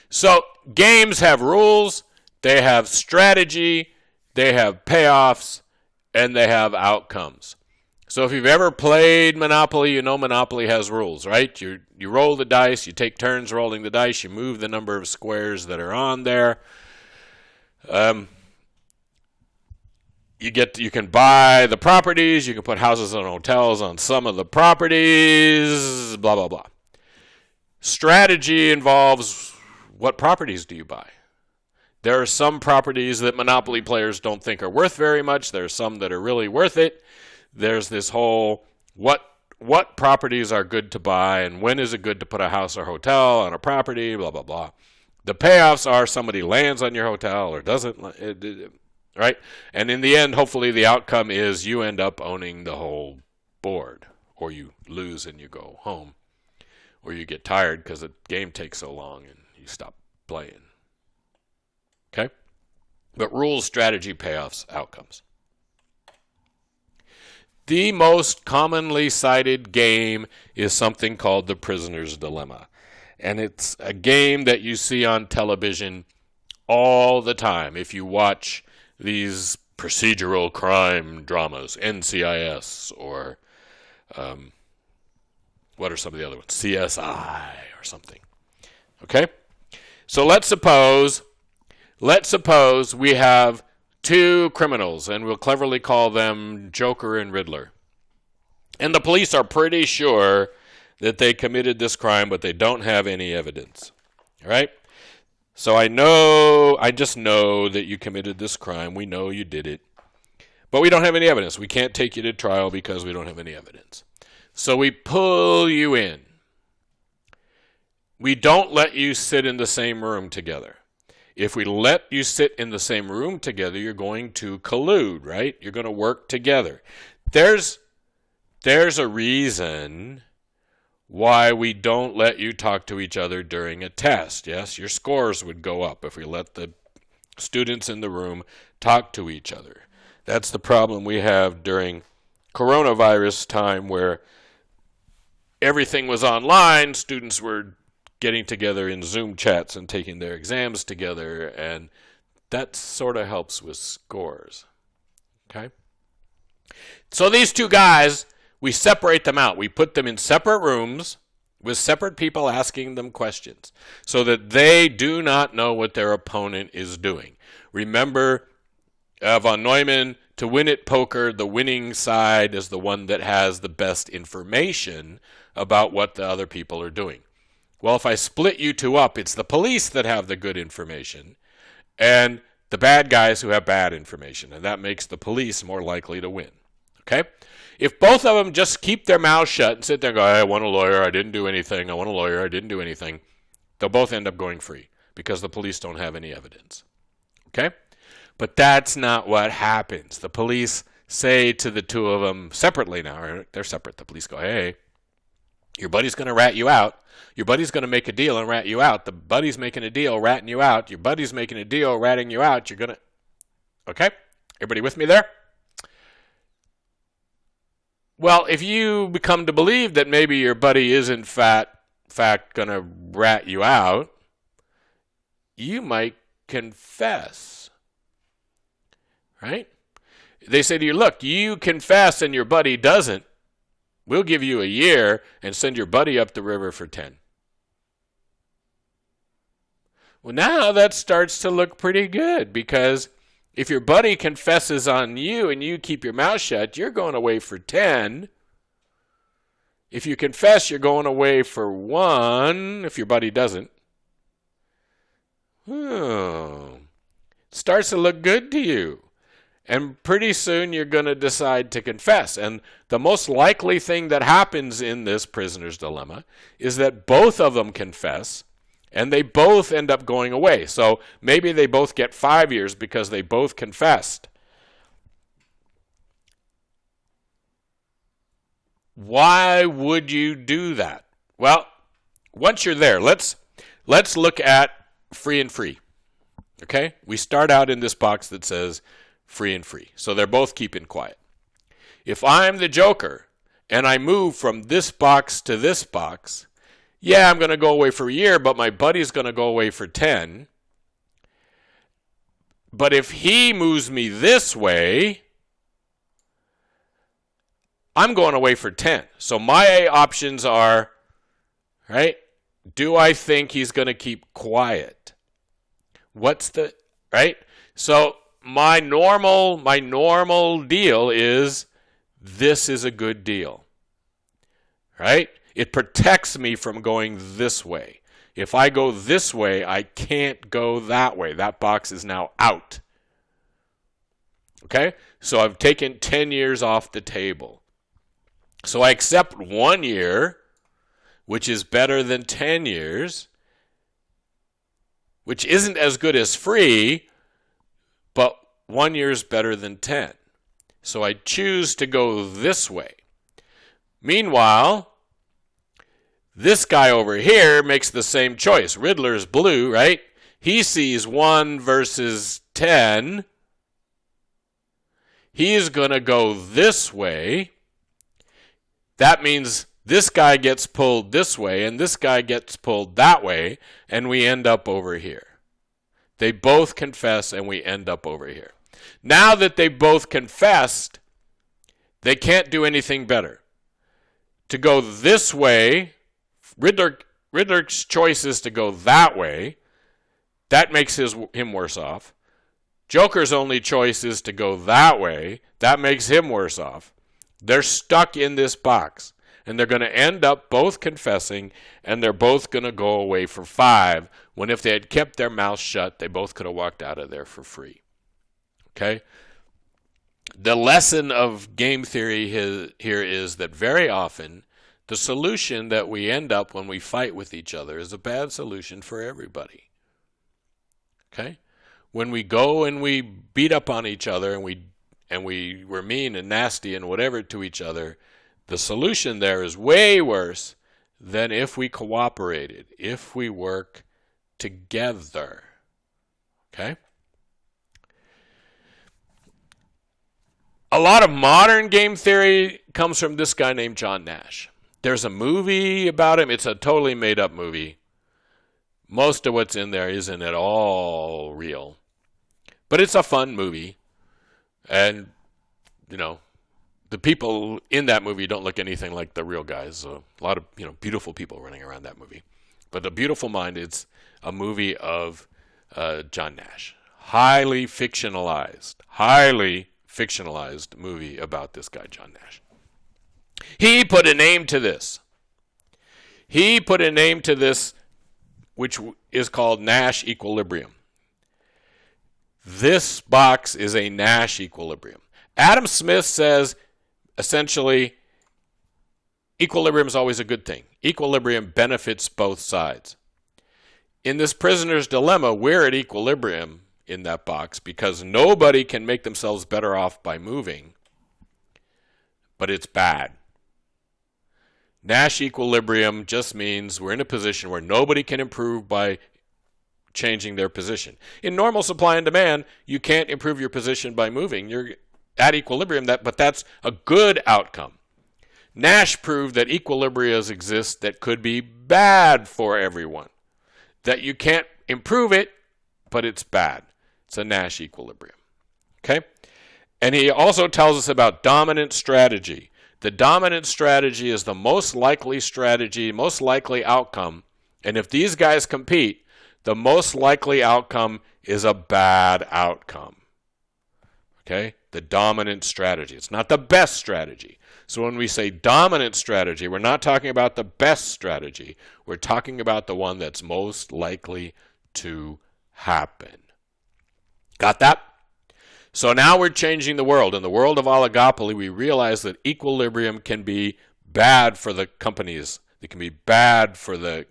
So games have rules, they have strategy, they have payoffs, and they have outcomes. So if you've ever played Monopoly, you know Monopoly has rules, right? You roll the dice, you take turns rolling the dice, you move the number of squares that are on there. You can buy the properties, you can put houses and hotels on some of the properties, blah, blah, blah. Strategy involves what properties do you buy? There are some properties that Monopoly players don't think are worth very much. There are some that are really worth it. There's this whole what properties are good to buy and when is it good to put a house or hotel on a property, blah, blah, blah. The payoffs are somebody lands on your hotel or doesn't, right? And in the end, hopefully the outcome is you end up owning the whole board, or you lose and you go home, or you get tired because the game takes so long and you stop playing. Okay? But rules, strategy, payoffs, outcomes. The most commonly cited game is something called the Prisoner's Dilemma. And it's a game that you see on television all the time. If you watch these procedural crime dramas, NCIS, or what are some of the other ones? CSI or something. Okay? So let's suppose we have two criminals, and we'll cleverly call them Joker and Riddler. And the police are pretty sure that they committed this crime, but they don't have any evidence. All right? So I just know that you committed this crime. We know you did it. But we don't have any evidence. We can't take you to trial because we don't have any evidence. So we pull you in. We don't let you sit in the same room together. If we let you sit in the same room together, you're going to collude, right? You're going to work together. There's a reason why we don't let you talk to each other during a test. Yes, your scores would go up if we let the students in the room talk to each other. That's the problem we have during coronavirus time, where everything was online. Students were getting together in Zoom chats and taking their exams together, and that sort of helps with scores. Okay? So these two guys, we separate them out. We put them in separate rooms with separate people asking them questions so that they do not know what their opponent is doing. Remember, von Neumann, to win at poker, the winning side is the one that has the best information about what the other people are doing. Well, if I split you two up, it's the police that have the good information and the bad guys who have bad information, and that makes the police more likely to win. Okay? If both of them just keep their mouths shut and sit there and go, I want a lawyer, I didn't do anything, I want a lawyer, I didn't do anything, they'll both end up going free because the police don't have any evidence. Okay? But that's not what happens. The police say to the two of them separately now, they're separate. The police go, hey, your buddy's going to rat you out. Your buddy's going to make a deal and rat you out. The buddy's making a deal, ratting you out. Your buddy's making a deal, ratting you out. You're going to... Okay? Everybody with me there? Well, if you become to believe that maybe your buddy is in fact going to rat you out, you might confess. Right? They say to you, look, you confess and your buddy doesn't. We'll give you a year and send your buddy up the river for 10. Well, now that starts to look pretty good, because if your buddy confesses on you and you keep your mouth shut, you're going away for 10. If you confess, you're going away for 1 if your buddy doesn't. Starts to look good to you. And pretty soon you're going to decide to confess. And the most likely thing that happens in this prisoner's dilemma is that both of them confess and they both end up going away. So maybe they both get 5 years because they both confessed. Why would you do that? Well, once you're there, let's look at free and free. Okay? We start out in this box that says free and free. So they're both keeping quiet. If I'm the Joker and I move from this box to this box, Yeah, I'm going to go away for a year, but my buddy's going to go away for 10. But if he moves me this way, I'm going away for 10. So my options are, right? Do I think he's going to keep quiet? What's the, right? So my normal deal is this is a good deal, right? It protects me from going this way. If I go this way, I can't go that way. That box is now out. Okay? So I've taken 10 years off the table. So I accept 1 year, which is better than 10 years, which isn't as good as free, but 1 year is better than 10. So I choose to go this way. Meanwhile, this guy over here makes the same choice. Riddler's blue, right? He sees 1 versus 10. He's going to go this way. That means this guy gets pulled this way and this guy gets pulled that way, and we end up over here. They both confess and we end up over here. Now that they both confessed, they can't do anything better. To go this way, Riddler's choice is to go that way. That makes him worse off. Joker's only choice is to go that way. That makes him worse off. They're stuck in this box, and they're going to end up both confessing, and they're both going to go away for 5, when if they had kept their mouths shut, they both could have walked out of there for free. Okay? The lesson of game theory here is that very often the solution that we end up when we fight with each other is a bad solution for everybody. Okay? When we go and we beat up on each other and we were mean and nasty and whatever to each other, the solution there is way worse than if we cooperated, if we work together. Okay? A lot of modern game theory comes from this guy named John Nash. There's a movie about him. It's a totally made-up movie. Most of what's in there isn't at all real. But it's a fun movie. And, you know, the people in that movie don't look anything like the real guys. So a lot of, beautiful people running around that movie. But The Beautiful Mind is a movie of John Nash. Highly fictionalized movie about this guy, John Nash. He put a name to this. Which is called Nash Equilibrium. This box is a Nash equilibrium. Adam Smith says, essentially, equilibrium is always a good thing. Equilibrium benefits both sides. In this prisoner's dilemma, we're at equilibrium in that box because nobody can make themselves better off by moving, but it's bad. Nash equilibrium just means we're in a position where nobody can improve by changing their position. In normal supply and demand, you can't improve your position by moving. You're at equilibrium, but that's a good outcome. Nash proved that equilibriums exist that could be bad for everyone. That you can't improve it, but it's bad. It's a Nash equilibrium. Okay? And he also tells us about dominant strategy. The dominant strategy is the most likely strategy, most likely outcome. And if these guys compete, the most likely outcome is a bad outcome. Okay? The dominant strategy. It's not the best strategy. So when we say dominant strategy, we're not talking about the best strategy. We're talking about the one that's most likely to happen. Got that? So now we're changing the world. In the world of oligopoly, we realize that equilibrium can be bad for the companies. It can be bad for the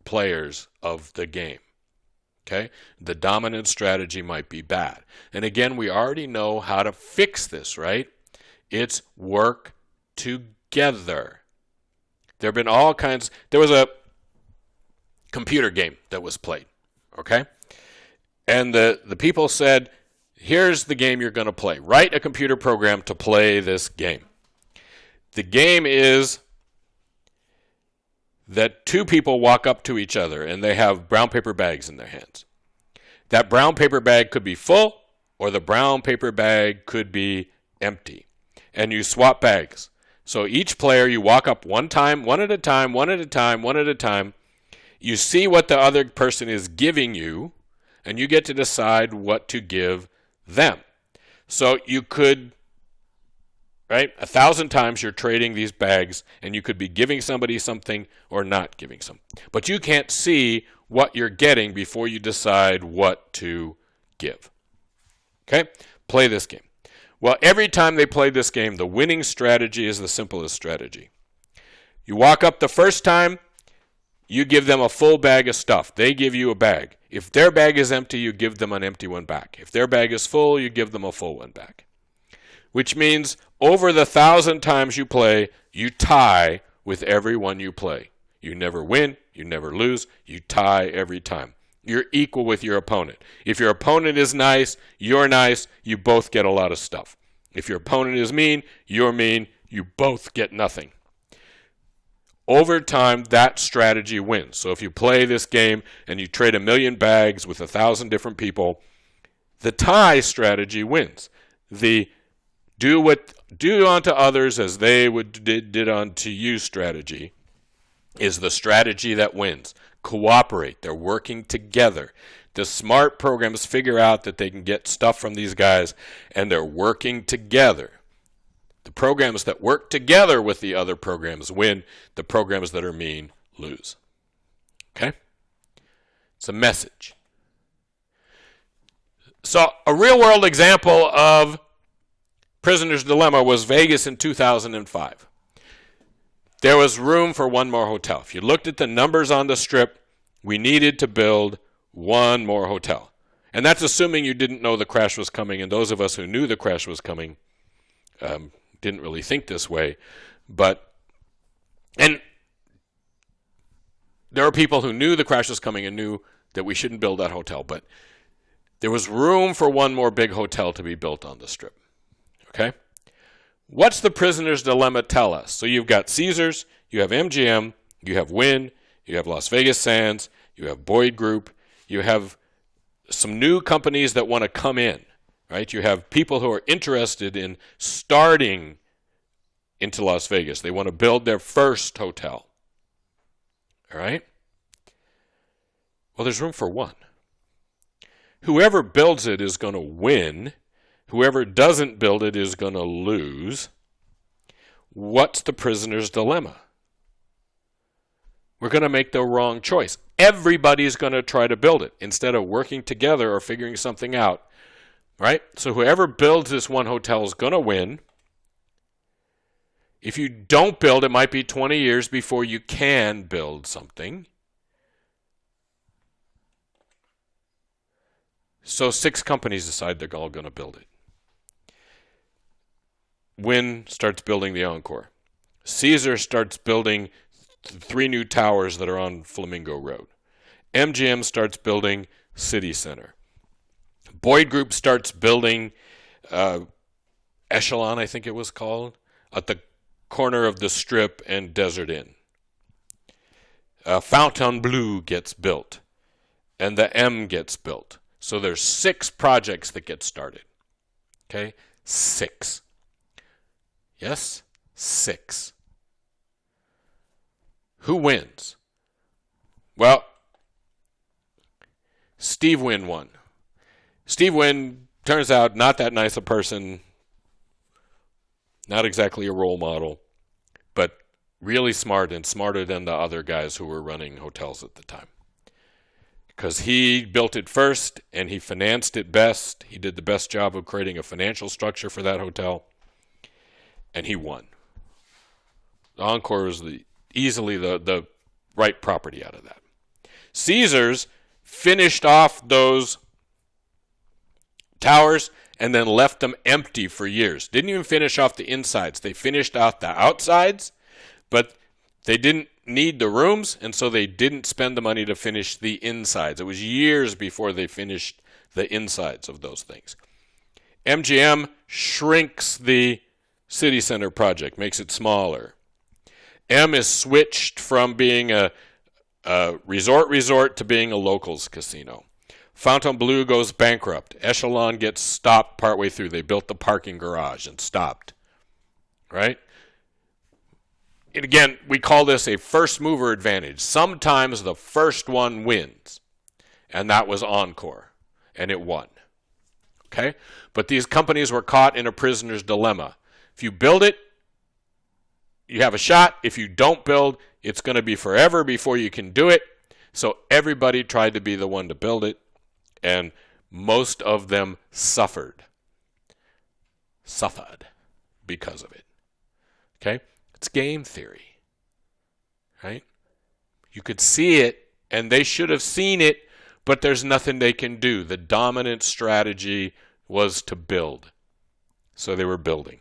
players of the game. Okay? The dominant strategy might be bad. And again, we already know how to fix this, right? It's work together. There have been all kinds. There was a computer game that was played. Okay? And the people said, here's the game you're going to play. Write a computer program to play this game. The game is that two people walk up to each other and they have brown paper bags in their hands. That brown paper bag could be full or the brown paper bag could be empty. And you swap bags. So each player, you walk up one time, one at a time, one at a time, one at a time. You see what the other person is giving you, and you get to decide what to give them. So you could, right, 1,000 times you're trading these bags, and you could be giving somebody something or not giving something. But you can't see what you're getting before you decide what to give. Okay? Play this game. Well, every time they play this game, the winning strategy is the simplest strategy. You walk up the first time, you give them a full bag of stuff. They give you a bag. If their bag is empty, you give them an empty one back. If their bag is full, you give them a full one back. Which means over the 1,000 times you play, you tie with every one you play. You never win, you never lose, you tie every time. You're equal with your opponent. If your opponent is nice, you're nice, you both get a lot of stuff. If your opponent is mean, you're mean, you both get nothing. Over time, that strategy wins. So if you play this game and you trade 1,000,000 bags with 1,000 different people, the tie strategy wins. The do unto others as they did unto you strategy is the strategy that wins. Cooperate. They're working together. The smart programs figure out that they can get stuff from these guys, and they're working together. The programs that work together with the other programs win. The programs that are mean lose. Okay? It's a message. So a real-world example of Prisoner's Dilemma was Vegas in 2005. There was room for one more hotel. If you looked at the numbers on the strip, we needed to build one more hotel. And that's assuming you didn't know the crash was coming, and those of us who knew the crash was coming didn't really think this way. And there are people who knew the crash was coming and knew that we shouldn't build that hotel, but there was room for one more big hotel to be built on the strip. Okay? What's the Prisoner's Dilemma tell us? So you've got Caesars, you have MGM, you have Wynn, you have Las Vegas Sands, you have Boyd Group, you have some new companies that want to come in, right? You have people who are interested in starting into Las Vegas. They want to build their first hotel. All right? Well, there's room for one. Whoever builds it is going to win. Whoever doesn't build it is going to lose. What's the prisoner's dilemma? We're going to make the wrong choice. Everybody's going to try to build it instead of working together or figuring something out. Right? So whoever builds this one hotel is going to win. If you don't build, it might be 20 years before you can build something. So 6 companies decide they're all going to build it. Wynn starts building the Encore. Caesar starts building 3 new towers that are on Flamingo Road. MGM starts building City Center. Boyd Group starts building Echelon, I think it was called, at the corner of the Strip and Desert Inn. Fontainebleau gets built, and the M gets built. So there's 6 projects that get started. Okay? 6. Yes? 6. Who wins? Well, Steve Wynn won. Steve Wynn turns out not that nice a person, not exactly a role model, but really smart and smarter than the other guys who were running hotels at the time. Because he built it first and he financed it best. He did the best job of creating a financial structure for that hotel. And he won. The Encore was easily the right property out of that. Caesars finished off those towers and then left them empty for years. Didn't even finish off the insides. They finished out the outsides, but they didn't need the rooms, and so they didn't spend the money to finish the insides. It was years before they finished the insides of those things. MGM shrinks the City Center project, makes it smaller. M is switched from being a resort to being a locals casino. Fontainebleau goes bankrupt. Echelon gets stopped partway through. They built the parking garage and stopped. Right? And again, we call this a first mover advantage. Sometimes the first one wins. And that was Encore. And it won. Okay? But these companies were caught in a prisoner's dilemma. If you build it, you have a shot. If you don't build, it's going to be forever before you can do it. So everybody tried to be the one to build it, and most of them suffered because of it. Okay? It's game theory. Right? You could see it, and they should have seen it, but there's nothing they can do. The dominant strategy was to build. So they were building.